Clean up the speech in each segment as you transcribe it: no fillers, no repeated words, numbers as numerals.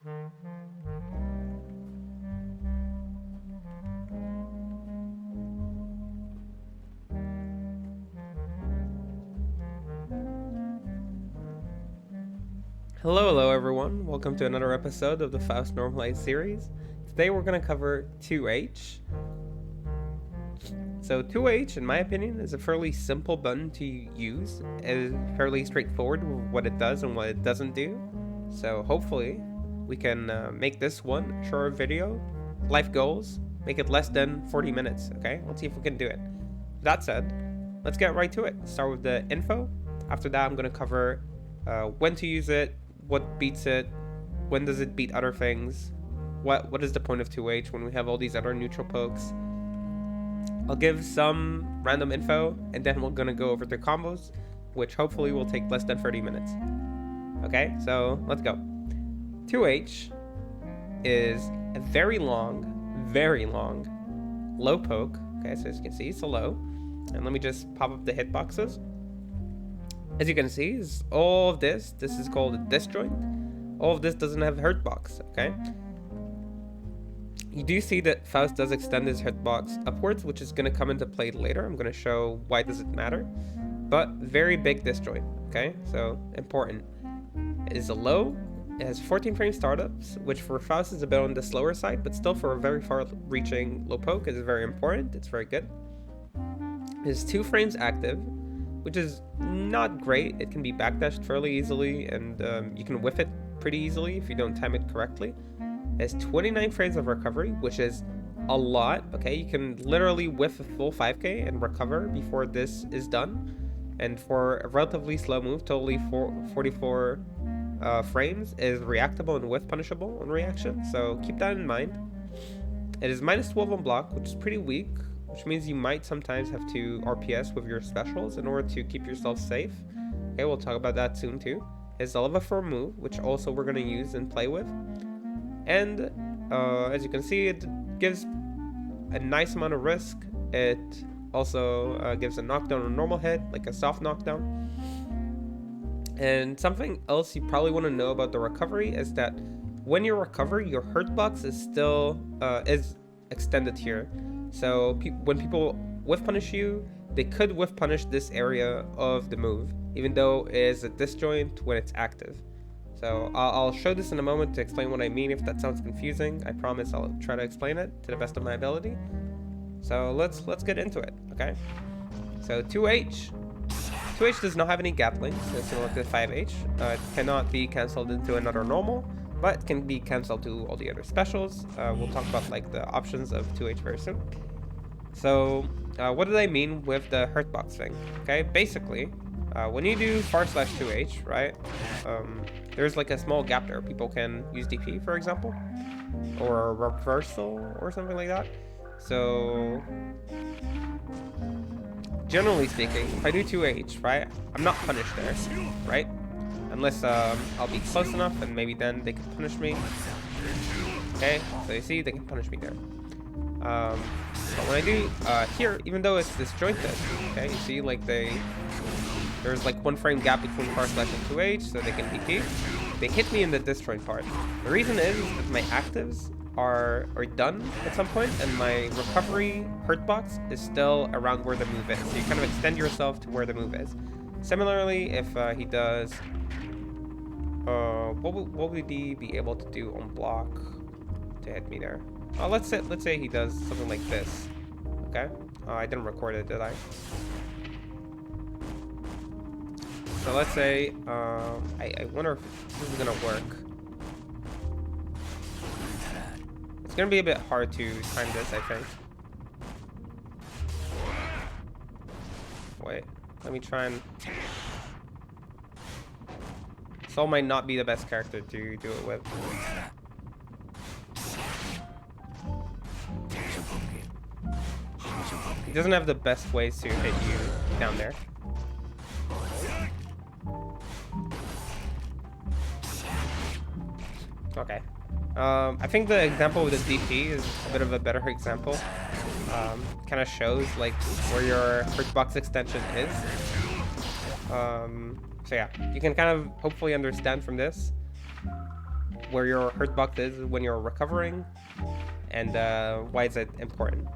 Hello everyone. Welcome to another episode of the Faust Normalized series. Today we're going to cover 2H. So 2H, in my opinion, is a fairly simple button to use. It is fairly straightforward with what it does and what it doesn't do. So hopefully we can make this one short video. Life goals, make it less than 40 minutes, okay? Let's see if we can do it. That said, let's get right to it. Start with the info. After that, I'm going to cover when to use it, what beats it, when does it beat other things, what is the point of 2H when we have all these other neutral pokes. I'll give some random info, and then we're gonna go over the combos, which hopefully will take less than 30 minutes. Okay, so let's go. 2H is a very long low poke. Okay, so as you can see, it's a low. And let me just pop up the hitboxes. As you can see, is all of this is called a disjoint. All of this doesn't have hurtbox, okay? You do see that Faust does extend his hitbox upwards, which is going to come into play later. I'm going to show why does it matter. But very big disjoint, okay? So important. It is a low. It has 14 frame startups, which for Faust is a bit on the slower side, but still for a very far-reaching low poke is very important. It's very good. It has 2 frames active, which is not great. It can be backdashed fairly easily, and you can whiff it pretty easily if you don't time it correctly. It has 29 frames of recovery, which is a lot, okay? You can literally whiff a full 5k and recover before this is done. And for a relatively slow move, totally 44 frames is reactable and whiff punishable on reaction, so keep that in mind. It is minus 12 on block, which is pretty weak, which means you might sometimes have to RPS with your specials in order to keep yourself safe. Okay, we'll talk about that soon too. It's a level 4 move, which also we're going to use and play with. And as you can see, it gives a nice amount of risk. It also gives a knockdown on a normal hit, like a soft knockdown. And something else you probably want to know about the recovery is that when you recover, your hurtbox is still is extended here. So when people whiff punish you, they could whiff punish this area of the move, even though it is a disjoint when it's active. So I'll show this in a moment to explain what I mean. If that sounds confusing, I promise I'll try to explain it to the best of my ability. So let's get into it, okay? So 2H does not have any gatlings, similar to 5H. It cannot be cancelled into another normal, but it can be cancelled to all the other specials. We'll talk about like the options of 2H very soon. So what did I mean with the hurtbox thing? Okay, basically, when you do /2H, right, there's like a small gap there. People can use DP, for example, or a reversal or something like that. So generally speaking, if I do 2H, right, I'm not punished there, right? Unless I'll be close enough, and maybe then they can punish me. Okay, so you see, they can punish me there. But when I do here, even though it's disjointed, okay, you see, like there's like 1 frame gap between // and 2H, so they can DP. They hit me in the disjoint part. The reason is that my actives are done at some point, and my recovery hurtbox is still around where the move is. So you kind of extend yourself to where the move is. Similarly, if he does, what would he be able to do on block to hit me there? Let's say he does something like this. Okay, I didn't record it, did I? So let's say I wonder if this is gonna work. It's gonna be a bit hard to time this, I think. Wait, let me try and... Soul might not be the best character to do it with. He doesn't have the best ways to hit you down there. Okay. I think the example with the DP is a bit of a better example. Kind of shows like where your hurtbox extension is. So yeah, you can kind of hopefully understand from this where your hurt box is when you're recovering, and why is it important.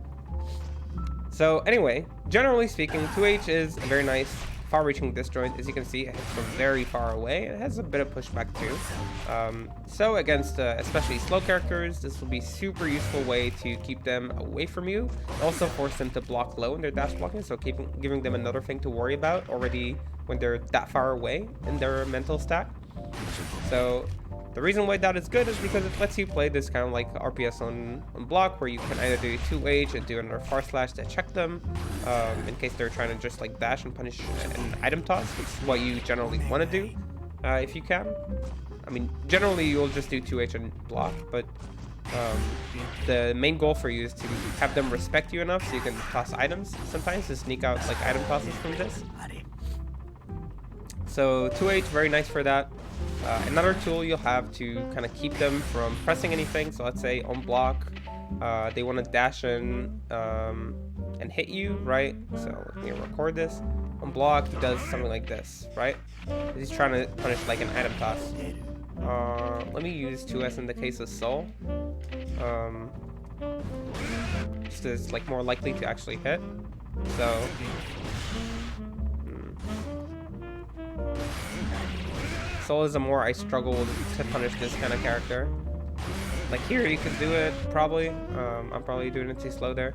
So anyway, generally speaking, 2H is a very nice far-reaching disjoint. As you can see, it hits from very far away. It has a bit of pushback too. So against especially slow characters, this will be super useful way to keep them away from you. Also force them to block low in their dash blocking, so giving them another thing to worry about already when they're that far away in their mental stack. So the reason why that is good is because it lets you play this kind of like RPS on block, where you can either do 2H and do another far slash to check them, in case they're trying to just like dash and punish an item toss, which is what you generally want to do, if you can. I mean, generally you'll just do 2H and block, but the main goal for you is to have them respect you enough so you can toss items sometimes to sneak out like item tosses from this. So 2H, very nice for that. Another tool you'll have to kind of keep them from pressing anything. So let's say on block, they want to dash in and hit you, right? So let me record this. On block, he does something like this, right? He's trying to punish like an item toss. Let me use 2S in the case of Soul. Just as like more likely to actually hit. So Soul is a more I struggle to punish this kind of character. Like here you could do it probably. I'm probably doing it too slow there.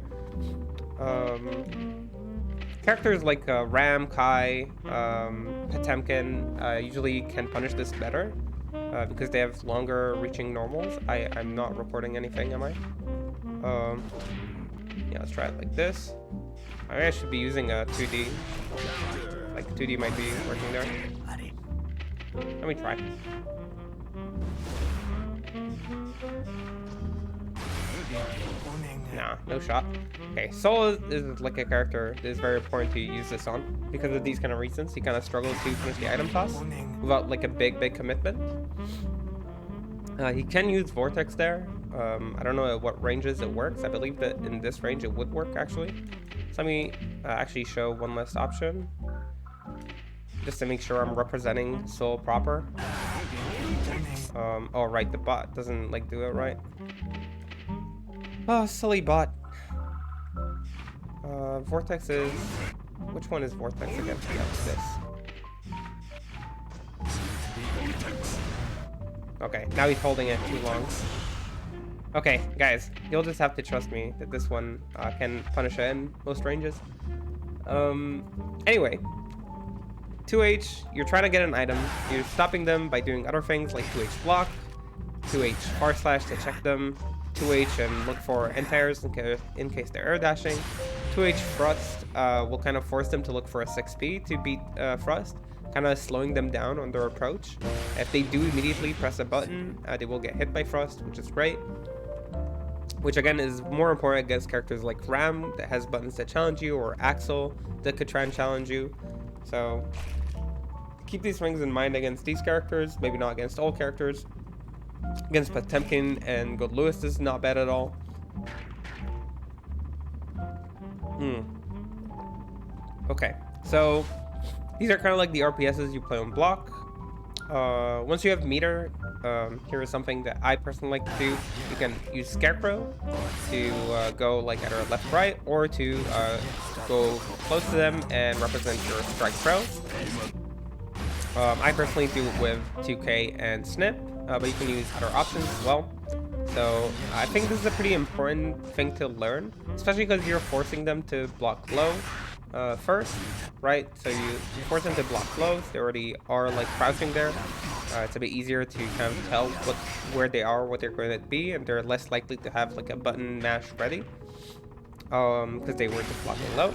Characters like Ram, Kai, Potemkin usually can punish this better because they have longer reaching normals. I'm not reporting anything, am I? Yeah, let's try it like this. I should be using a 2D. Like 2D might be working there. Let me try. Nah, no shot. Okay, Soul is like a character that is very important to use this on because of these kind of reasons. He kind of struggles to finish the item toss without like a big commitment. He can use Vortex there. I don't know at what ranges it works. I believe that in this range it would work actually. So let me actually show one last option, just to make sure I'm representing Soul proper. Oh right, the bot doesn't like do it right. Oh, silly bot. Vortex is... Which one is Vortex again? Yeah, this. Okay, now he's holding it too long. Okay, guys, you'll just have to trust me that this one can punish it in most ranges. Anyway. 2H, you're trying to get an item. You're stopping them by doing other things like 2H block, 2H far slash to check them, 2H and look for anti-airs in case they're air dashing. 2H thrust will kind of force them to look for a 6P to beat thrust, kind of slowing them down on their approach. If they do immediately press a button, they will get hit by thrust, which is great. Which again is more important against characters like Ram that has buttons that challenge you, or Axel that could try and challenge you. So keep these things in mind against these characters, maybe not against all characters. Against Potemkin and God Lewis, this is not bad at all. Okay, so these are kind of like the RPSs you play on block. Once you have meter, here is something that I personally like to do. You can use Scarecrow to go like either left, right, or to go close to them and represent your Strike Pro. I personally do it with 2K and Snip, but you can use other options as well. So I think this is a pretty important thing to learn, especially because you're forcing them to block low first, right? So you force them to block low. They already are like crouching there. It's a bit easier to kind of tell where they are, what they're going to be, and they're less likely to have like a button mash ready because they were just blocking low.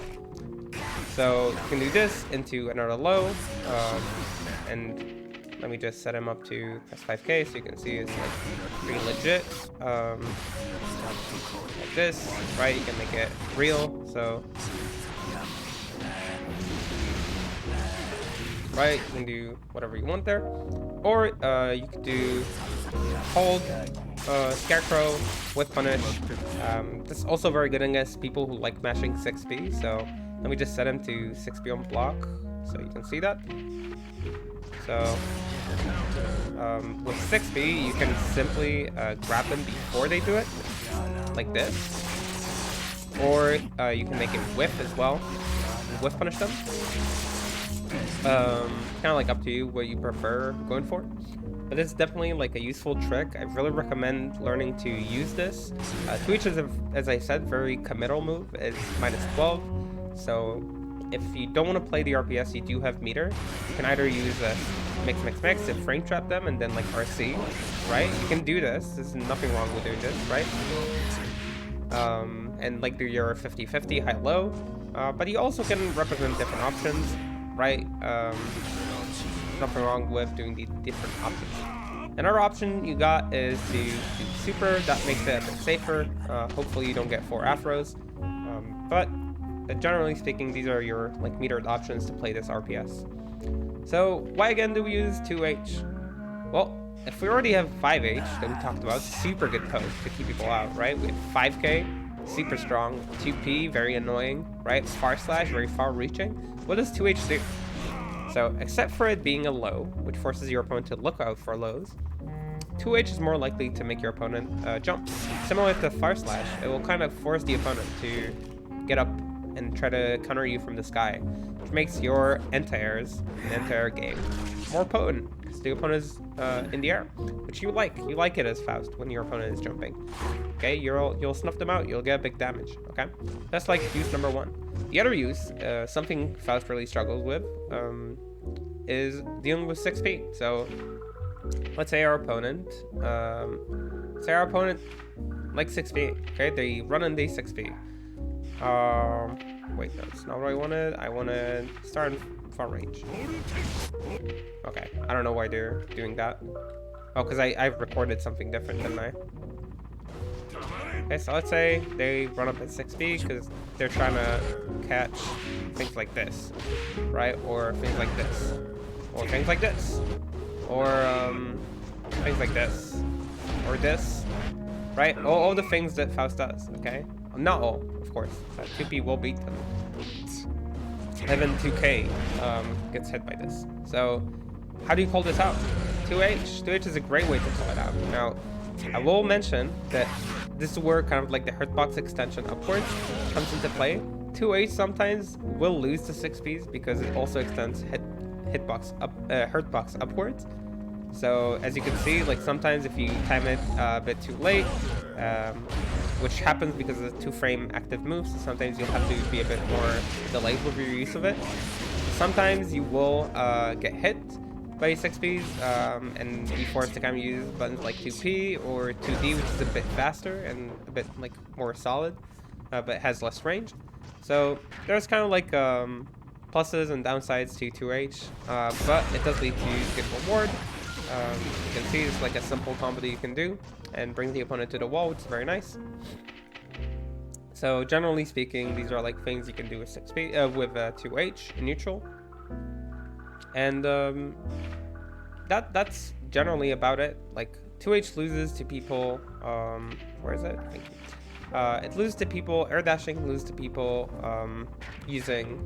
So you can do this into another low, and let me just set him up to press 5K so you can see it's like pretty legit. Like this, right? You can make it real. So right, you can do whatever you want there, or you could do hold Scarecrow with punish. This is also very good against people who like mashing 6B. So let me just set him to 6B on block. So you can see that. So with 6B, you can simply grab them before they do it, like this. Or you can make it whiff as well, whiff punish them. Kind of like up to you what you prefer going for. But it's definitely like a useful trick. I really recommend learning to use this. 2H is, as I said, very committal move. It's -12. So if you don't want to play the RPS, you do have meter. You can either use a mix to frame trap them and then like RC, right? You can do this. There's nothing wrong with doing this, right? And like do your 50-50 high-low. But you also can represent different options, right? Nothing wrong with doing the different options. Another option you got is to do super. That makes it a bit safer. Hopefully you don't get 4 afros. But generally speaking, these are your like metered options to play this RPS. So why again do we use 2H? Well, if we already have 5H that we talked about, super good post to keep people out, right? We have 5K, super strong. 2P, very annoying, right? Far slash, very far reaching. What does 2H do? So, except for it being a low, which forces your opponent to look out for lows, 2H is more likely to make your opponent jump. Similar to Far Slash, it will kind of force the opponent to get up and try to counter you from the sky, which makes your anti-airs, anti-air game, more potent, because the opponent is in the air, which you like. You like it as Faust when your opponent is jumping. Okay, you'll snuff them out, you'll get big damage, okay? That's like use number 1. The other use, something Faust really struggles with, is dealing with 6P. So, let's say our opponent likes 6P, okay? They run on day 6P. Wait, no, that's not what I wanted. I want to start in far range. Okay, I don't know why they're doing that. Oh, because I've recorded something different, didn't I? Okay, so let's say they run up at 6B because they're trying to catch things like this, right? Or things like this. Or things like this. Or things like this. Or this. Right? All the things that Faust does, okay? Not all, of course. 2P will beat them. Even 2K gets hit by this. So, how do you call this out? 2H. 2H is a great way to call it out. Now, I will mention that this is where kind of like the hurtbox extension upwards comes into play. 2H sometimes will lose to 6Ps because it also extends hurtbox upwards. So as you can see, like sometimes if you time it a bit too late, which happens because it's a 2-frame active move, so sometimes you'll have to be a bit more delayed with your use of it. Sometimes you will get hit by 6Ps and be forced to kind of use buttons like 2P or 2D, which is a bit faster and a bit like more solid, but has less range. So there's kind of like pluses and downsides to 2H, but it does lead to good reward. You can see it's like a simple combo that you can do and bring the opponent to the wall, which is very nice. So generally speaking, these are like things you can do with 6P with 2H in neutral. And that's generally about it. Like 2H loses to people. Where is it? Thank you. It loses to people. Air dashing loses to people using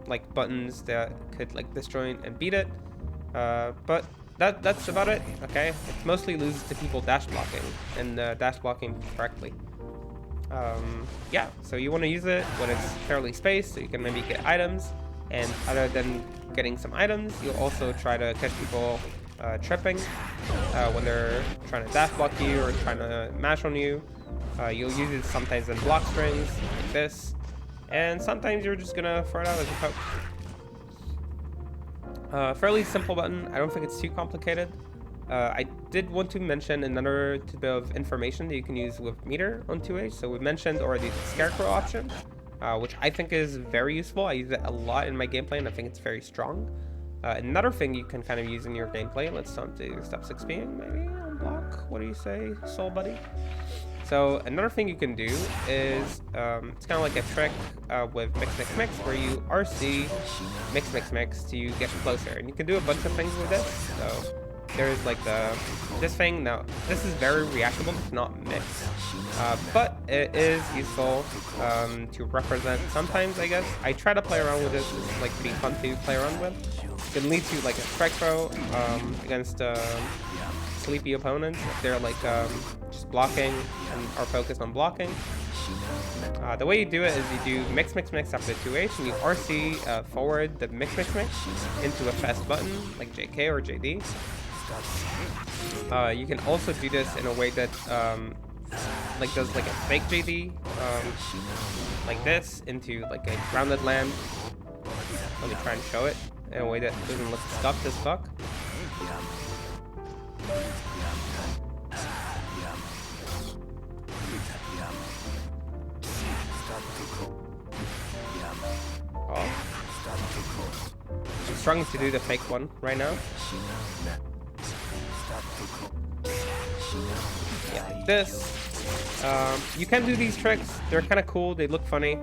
like buttons that could like disjoint and beat it. But that's about it. Okay, it mostly loses to people dash blocking and dash blocking correctly. Yeah. So you want to use it when it's fairly spaced, so you can maybe get items. And other than getting some items, you'll also try to catch people tripping when they're trying to dash block you or trying to mash on you. You'll use it sometimes in block strings like this, and sometimes you're just gonna throw it out as a poke. Fairly simple button. I don't think it's too complicated. I did want to mention another bit of information that you can use with meter on 2H. So we mentioned already the scarecrow option. Which I think is very useful. I use it a lot in my gameplay, and I think it's very strong. Another thing you can kind of use in your gameplay, let's do step 6Ping maybe on block. What do you say, soul buddy? So another thing you can do is, it's kind of like a trick with mix, where you RC mix to get closer. And you can do a bunch of things with this. So there's like this thing. Now, this is very reactable, it's not mixed. But it is useful to represent sometimes, I guess. I try to play around with this. It's like pretty fun to play around with. It can lead to like a strike throw against sleepy opponents if they're like just blocking and are focused on blocking. The way you do it is you do mix after 2H, and you RC forward the mix into a fast button like JK or JD. You can also do this in a way that like does like a fake JD, like this into like a grounded land. Let me try and show it in a way that doesn't look stuffed as fuck. I'm struggling to do the fake one right now. Yeah, like this. You can do these tricks. They're kind of cool. They look funny.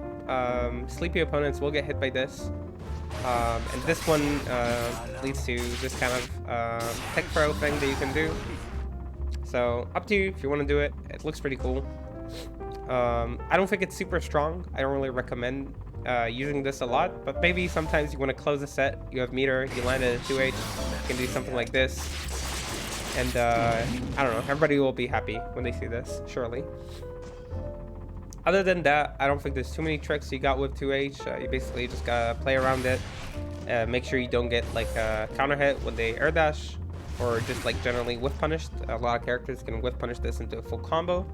Sleepy opponents will get hit by this. And this one leads to this kind of tech throw thing that you can do. So up to you if you want to do it. It looks pretty cool. I don't think it's super strong. I don't really recommend using this a lot, but maybe sometimes you want to close a set, you have meter, you land at a 2H, you can do something like this, and I don't know, everybody will be happy when they see this, surely. Other than that, I don't think there's too many tricks you got with 2H. You basically just gotta play around it, make sure you don't get like a counter hit when they air dash, or just like generally whiff punished. A lot of characters can whiff punish this into a full combo.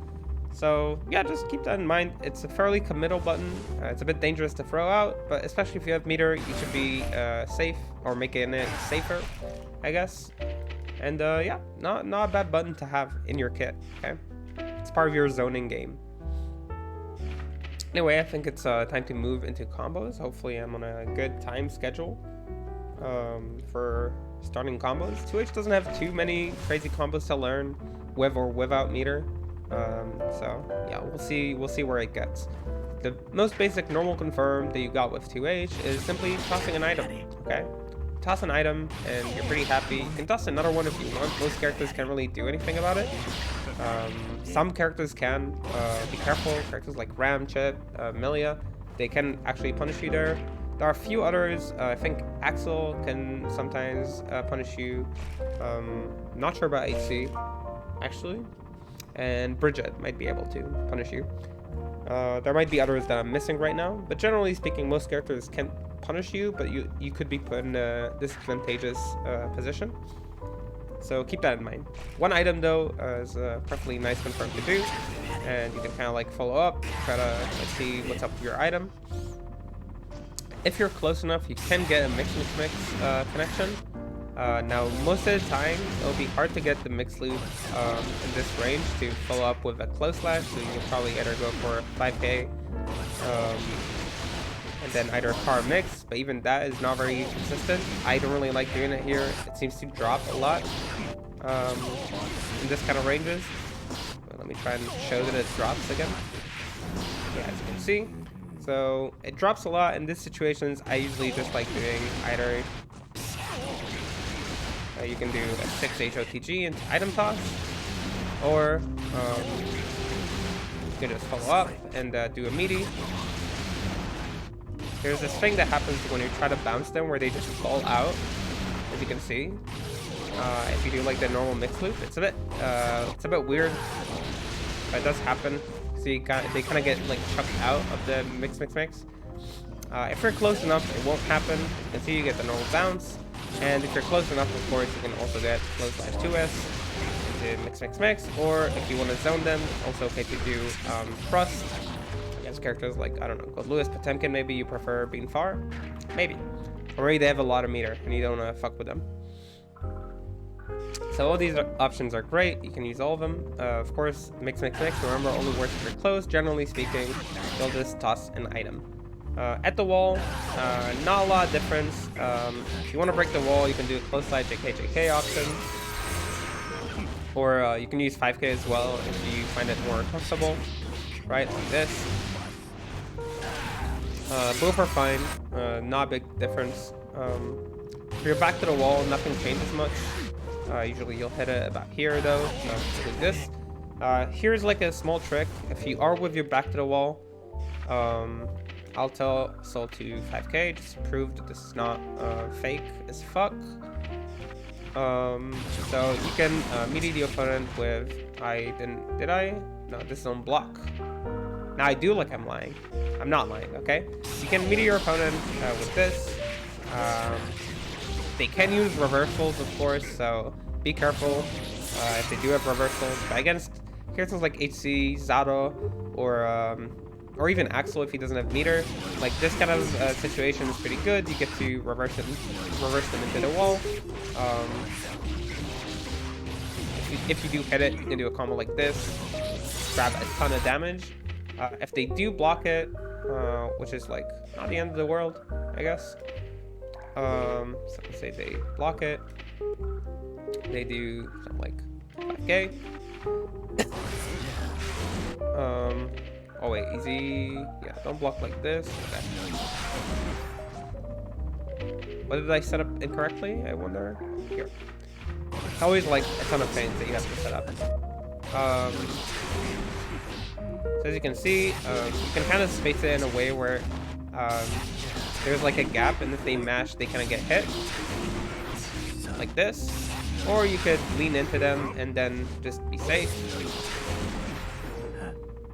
So yeah, just keep that in mind. It's a fairly committal button. It's a bit dangerous to throw out, but especially if you have meter, you should be safe, or making it safer, I guess. And yeah, not a bad button to have in your kit, okay? It's part of your zoning game. Anyway, I think it's time to move into combos. Hopefully I'm on a good time schedule for starting combos. 2H doesn't have too many crazy combos to learn with or without meter. So yeah, we'll see where it gets. The most basic normal confirm that you got with 2H is simply tossing an item, okay? Toss an item and you're pretty happy. You can toss another one if you want. Most characters can't really do anything about it. Some characters can. Be careful. Characters like Ram, Chip, Melia, they can actually punish you there. There are a few others. I think Axel can sometimes punish you. Not sure about HC, actually. And Bridget might be able to punish you. There might be others that I'm missing right now, but generally speaking, most characters can punish you, but you could be put in a disadvantageous position. So keep that in mind. One item though is a perfectly nice confirm to do, and you can kind of like follow up, try to see what's up with your item. If you're close enough, you can get a mix connection. Now, most of the time, it'll be hard to get the mix loop in this range to follow up with a close slash, so you'll probably either go for 5k and then either car mix, but even that is not very consistent. I don't really like doing it here. It seems to drop a lot in this kind of ranges. Well, let me try and show that it drops again. Yeah, as you can see. So it drops a lot in these situations. I usually just like doing either you can do a 6 HOTG into item toss, or you can just follow up and do a meaty. There's this thing that happens when you try to bounce them where they just fall out, as you can see. If you do like the normal mix loop, it's a bit weird, but it does happen. So they kind of get like chucked out of the mix. If you're close enough, it won't happen. You can see you get the normal bounce. And if you're close enough, of course, you can also get close slash 2S into mix, or if you want to zone them, also okay to do thrust against characters like, I don't know, Gold Lewis, Potemkin. Maybe you prefer being far, maybe, or maybe they have a lot of meter and you don't want to fuck with them. So all these options are great. You can use all of them. Of course, mix. Remember, only works if you're close. Generally speaking, you'll just toss an item. At the wall, not a lot of difference. If you want to break the wall, you can do a close slide JK option, or you can use 5k as well if you find it more comfortable, right, like this. Both are fine, not a big difference. If you're back to the wall, nothing changes much. Usually you'll hit it about here though, so do this. Here's like a small trick. If you are with your back to the wall, I'll tell Soul to 5k just to prove that this is not fake as fuck. So you can melee the opponent with, did I? No, this is on block. Now I do like I'm lying. I'm not lying, okay? You can melee your opponent with this. They can use reversals, of course, so be careful if they do have reversals. But against characters like HC, Zato, or even Axel if he doesn't have meter, like this kind of situation is pretty good. You get to reverse them into the wall. If you do hit it, you can do a combo like this, grab a ton of damage. If they do block it, which is like not the end of the world, I guess. So let's say they block it, they do something like 5k. Oh wait, easy. Yeah, don't block like this. Okay. What did I set up incorrectly? I wonder. Here. Always like a ton of things that you have to set up. So as you can see, you can kind of space it in a way where there's like a gap, and if they mash, they kind of get hit like this. Or you could lean into them and then just be safe.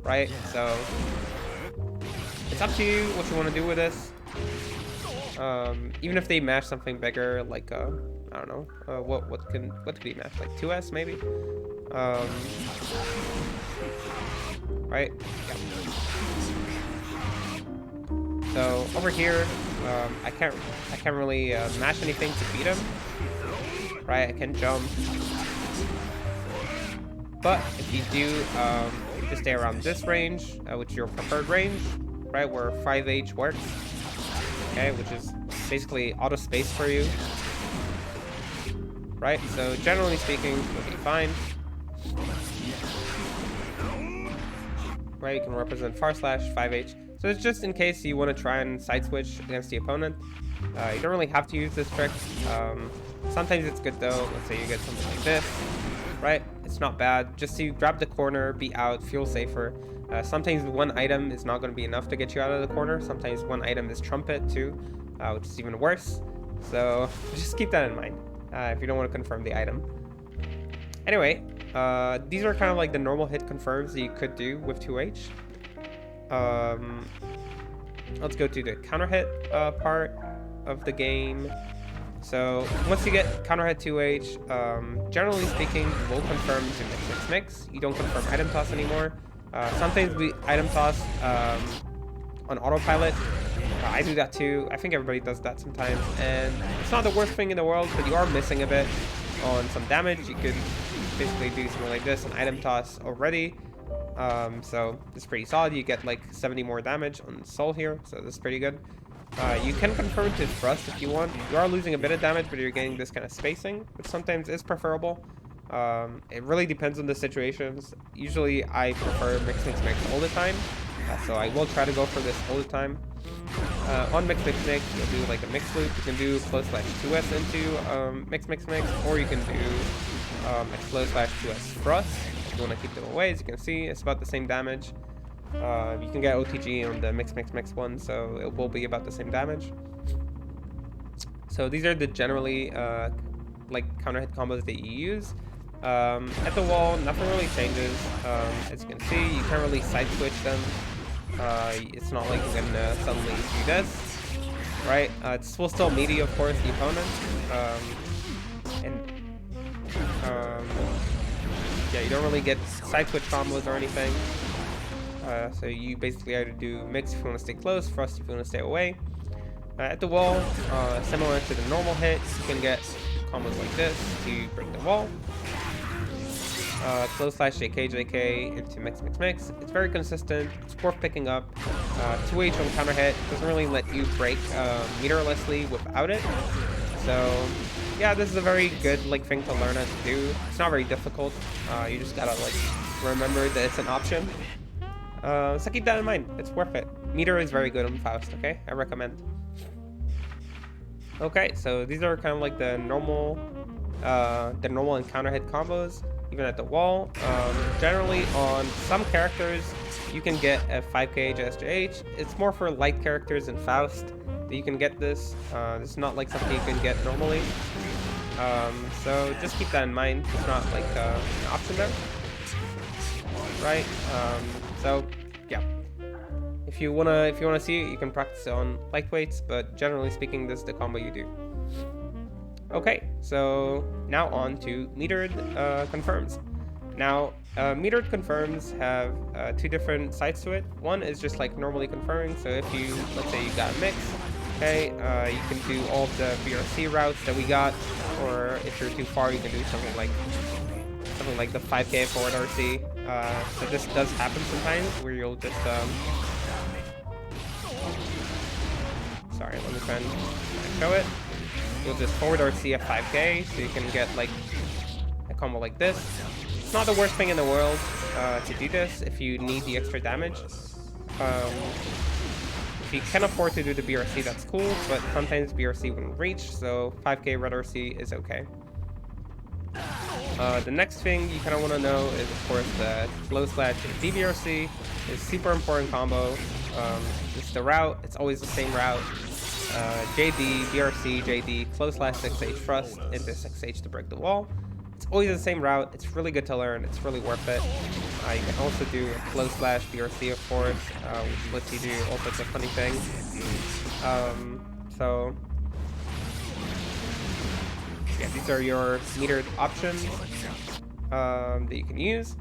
Right? So it's up to you what you want to do with this. Even if they mash something bigger, like I don't know, what could he mash? Like 2S maybe? Right? Yeah. So over here, I can't really mash anything to beat him. Right? I can jump. But if you do just stay around this range, which is your preferred range, right, where 5H works, okay, which is basically auto space for you, right? So generally speaking, you'll be fine. Right, you can represent far slash 5H. So it's just in case you want to try and side switch against the opponent. You don't really have to use this trick. Sometimes it's good though. Let's say you get something like this, right? It's not bad. Just to grab the corner, be out, feel safer. Sometimes one item is not going to be enough to get you out of the corner. Sometimes one item is trumpet too, which is even worse. So just keep that in mind if you don't want to confirm the item. Anyway, these are kind of like the normal hit confirms that you could do with 2H. Let's go to the counter hit part of the game. So once you get counter hit 2H, generally speaking, you will confirm to mix. You don't confirm item toss anymore. Sometimes we item toss on autopilot. I do that too. I think everybody does that sometimes, and it's not the worst thing in the world, but you are missing a bit on some damage. You could basically do something like this, an item toss already. So it's pretty solid. You get like 70 more damage on Soul here, so this is pretty good. You can confirm to thrust if you want. You are losing a bit of damage, but you're getting this kind of spacing, which sometimes is preferable. It really depends on the situations. Usually I prefer mix all the time, so I will try to go for this all the time. On mix, you'll do like a mix loop. You can do flow slash 2S into mix, or you can do flow slash 2S thrust. If you want to keep them away, as you can see, it's about the same damage. You can get OTG on the mix one, so it will be about the same damage. So these are the generally like counter hit combos that you use. At the wall, nothing really changes. As you can see, you can't really side switch them. It's not like you're gonna suddenly do this, right? This will still melee, of course, the opponent. Yeah, you don't really get side switch combos or anything. So you basically either do mix if you want to stay close, thrust if you want to stay away. At the wall, similar to the normal hit, you can get combos like this to break the wall. Flow slash JK into mix. It's very consistent. It's worth picking up. 2H on counter hit doesn't really let you break meterlessly without it. So yeah, this is a very good like thing to learn how to do. It's not very difficult. You just gotta like remember that it's an option. So keep that in mind. It's worth it. Meter is very good on Faust. Okay, I recommend. Okay, so these are kind of like the normal the normal and counter hit combos, even at the wall. Generally, on some characters, you can get a 5k HSJH. It's more for light characters in Faust that you can get this. It's not like something you can get normally. So just keep that in mind. It's not like an option there, right? So yeah, if you wanna see it, you can practice it on lightweights, but generally speaking, this is the combo you do. Okay, so now on to metered confirms. Now, metered confirms have two different sides to it. One is just like normally confirming. So if you, let's say you got a mix, okay, you can do all of the BRC routes that we got, or if you're too far, you can do something like the 5k forward RC. So this does happen sometimes where you'll just sorry, let me try and show it. You'll just forward RC a 5k, so you can get like a combo like this. It's not the worst thing in the world to do this if you need the extra damage. If you can afford to do the BRC, that's cool, but sometimes BRC wouldn't reach, so 5k red RC is okay. The next thing you kind of want to know is, of course, the slow slash DBRC is super important combo. It's the route, it's always the same route. JD, BRC, JD, close slash 6H thrust into 6H to break the wall. It's always the same route. It's really good to learn. It's really worth it. You can also do a close slash BRC, of course, which lets you do all sorts of funny things. So yeah, these are your metered options that you can use.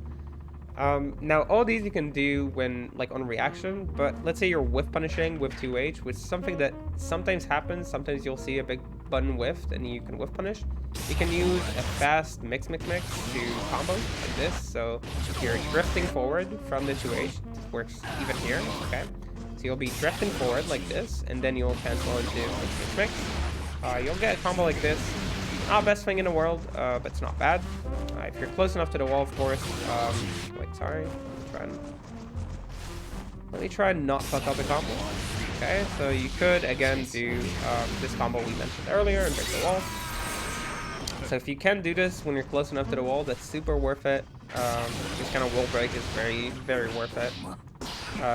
Now all these you can do when like on reaction, but let's say you're whiff punishing with 2H, which is something that sometimes happens. Sometimes you'll see a big button whiffed and you can whiff punish. You can use a fast mix to combo like this. So if you're drifting forward from the 2H, it works even here, okay? So you'll be drifting forward like this, and then you'll cancel into mix. You'll get a combo like this. Not the best thing in the world, but it's not bad. If you're close enough to the wall, of course. Wait, sorry. Let me try and not fuck up the combo. Okay, so you could, again, do this combo we mentioned earlier and break the wall. So if you can do this when you're close enough to the wall, that's super worth it. This kind of wall break is very, very worth it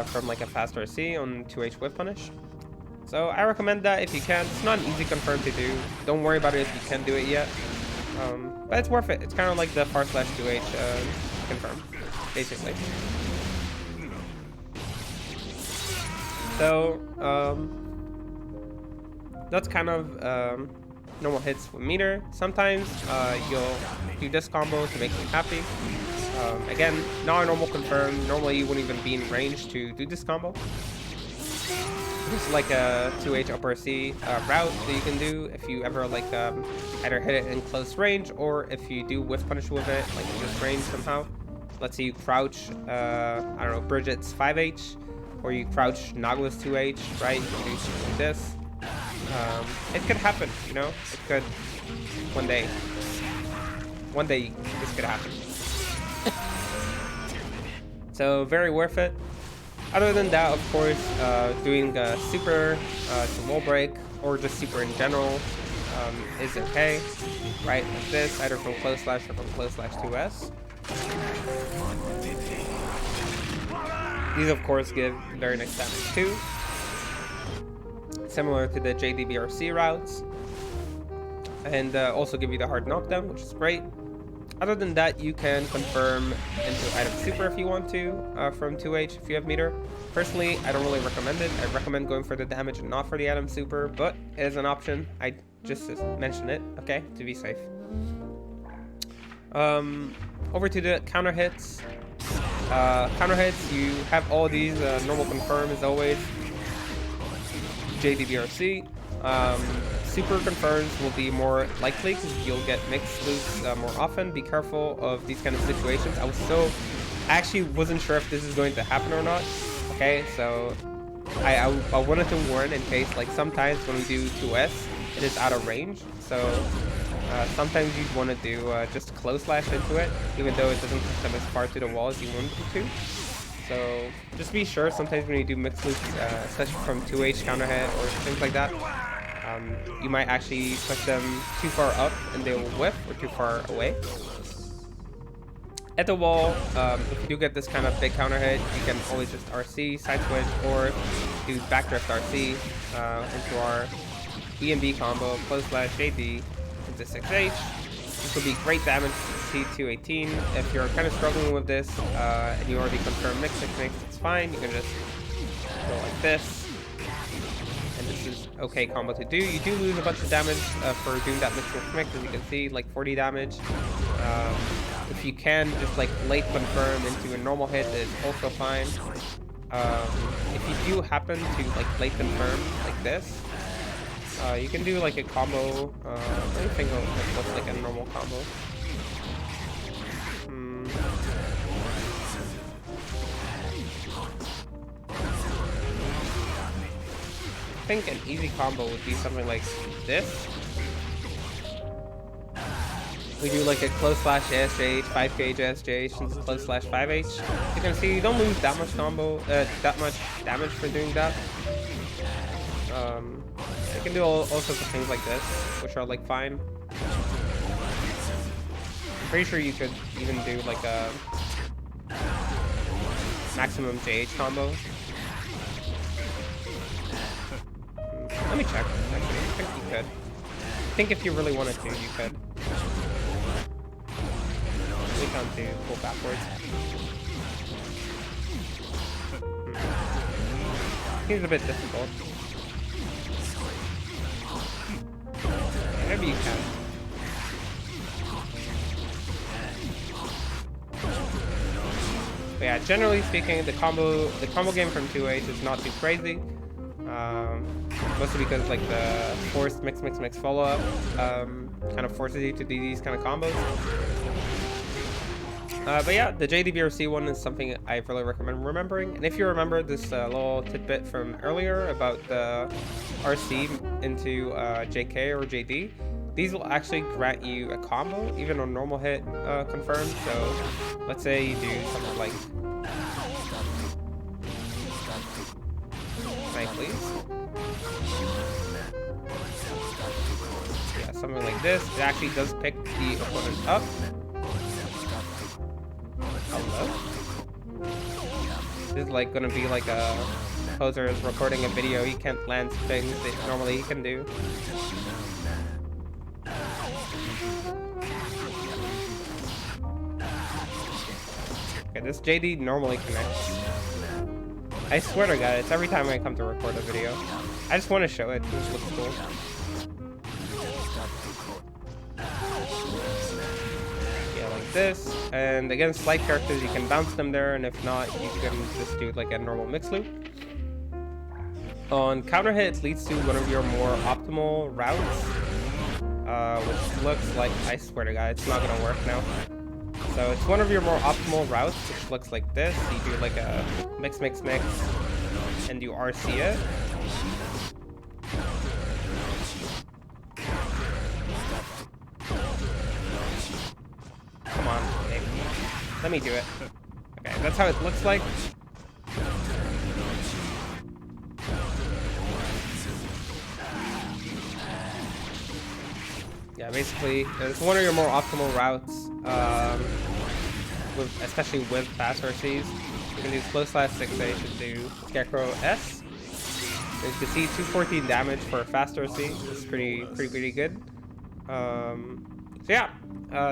from like a fast RC on 2H whiff punish. So I recommend that if you can. It's not an easy confirm to do. Don't worry about it if you can't do it yet. But it's worth it. It's kind of like the far slash 2H confirm, basically. So that's kind of normal hits with meter. Sometimes you'll do this combo to make them happy. Again, not a normal confirm. Normally you wouldn't even be in range to do this combo. This is like a 2H upper C route that you can do if you ever like either hit it in close range, or if you do whiff punish with it like in this range somehow. Let's say you crouch, I don't know, Bridget's 5H, or you crouch Nagla's 2H, right? You can do something like this. It could happen, you know? It could one day. One day this could happen. So very worth it. Other than that, of course, doing a super to wall break, or just super in general, is okay, right? Like this, either from close slash or from close slash 2S. These, of course, give very nice damage too, similar to the JDBRC routes, and also give you the hard knockdown, which is great. Other than that, you can confirm into item super if you want to from 2H if you have meter. Personally, I don't really recommend it. I recommend going for the damage and not for the item super, but it is an option. I just mentioned it, okay, to be safe. Over to the counter hits. Counter hits, you have all these normal confirm as always. JDBRC. Super confirms will be more likely because you'll get mixed loops more often. Be careful of these kind of situations. I actually wasn't sure if this is going to happen or not. Okay, so I wanted to warn in case, like, sometimes when we do 2S, it is out of range. So sometimes you'd want to do just close slash into it, even though it doesn't come as far to the wall as you want it to. So just be sure sometimes when you do mixed loops, especially from 2H counter hit or things like that, You might actually push them too far up and they will whiff, or too far away. At the wall, if you do get this kind of big counter hit, you can always just RC, side switch, or do backdrift RC into our B&B combo, close slash JD into 6H. This will be great damage to C218. If you're kind of struggling with this and you already confirmed mix, it's fine. You can just go like this. And this is okay combo to do. You do lose a bunch of damage for doing that mix, as you can see, like 40 damage. If you can just like late confirm into a normal hit, it's also fine. If you do happen to like late confirm like this, you can do like a combo. Let me think of what's like a normal combo. I think an easy combo would be something like this. We do like a close slash ASJH, 5K ASJH, and close slash 5H. You can see you don't lose that much combo, that much damage for doing that. You can do all sorts of things like this, which are like fine. I'm pretty sure you could even do like a maximum JH combo. Let me check, actually. I think you could. I think if you really wanted to, you could. Click on to pull backwards. Seems a bit difficult. Maybe you can. But yeah, generally speaking, the combo game from 2H is not too crazy. Mostly because like the forced mix follow-up kind of forces you to do these kind of combos. But yeah, the JDBRC one is something I really recommend remembering. And if you remember this little tidbit from earlier about the RC into JK or JD, these will actually grant you a combo, even on normal hit confirmed. So let's say you do something like... Nice, please. Yeah, something like this. It actually does pick the opponent up. Hello? This is like gonna be like a poser is recording a video. He can't land things that normally he can do. Okay, this JD normally connects. I swear to God, it's every time I come to record a video. I just want to show it. This looks cool. Yeah, like this. And against light characters, you can bounce them there, and if not, you can just do like a normal mix loop. On counter hit, it leads to one of your more optimal routes, which looks like, I swear to God, it's not gonna work now. So it's one of your more optimal routes, which looks like this. You do like a mix, and you RC it. Come on, baby. Let me do it. Okay, that's how it looks like. Yeah, basically, it's one of your more optimal routes, especially with fast RCs. You can do slow slash 6A to do Scarecrow S. As you can see, 214 damage for a fast RC. It's pretty good. So yeah,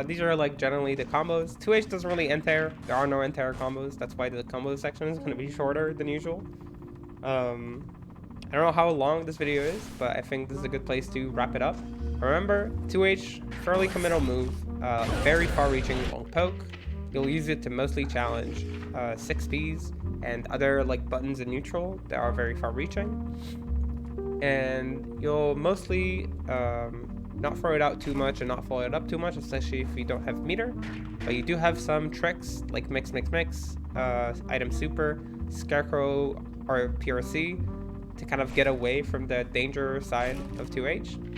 these are like generally the combos. 2H doesn't really end there. There are no end there combos. That's why the combo section is going to be shorter than usual. I don't know how long this video is, but I think this is a good place to wrap it up. Remember, 2H, fairly committal move, very far-reaching long poke. You'll use it to mostly challenge 6Ps and other like buttons in neutral that are very far-reaching. And you'll mostly not throw it out too much and not follow it up too much, especially if you don't have meter. But you do have some tricks like mix, item super, Scarecrow, or PRC to kind of get away from the danger side of 2H.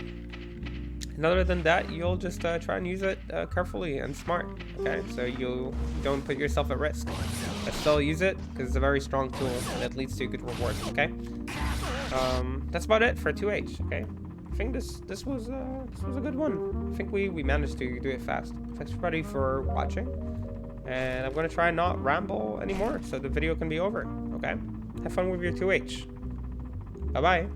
And other than that, you'll just try and use it carefully and smart, okay? So you don't put yourself at risk. But still use it, because it's a very strong tool, and it leads to good rewards, okay? That's about it for 2H, okay? think this was a good one. I think we managed to do it fast. Thanks everybody for watching, and I'm gonna try and not ramble anymore so the video can be over. Okay, have fun with your 2H. Bye bye.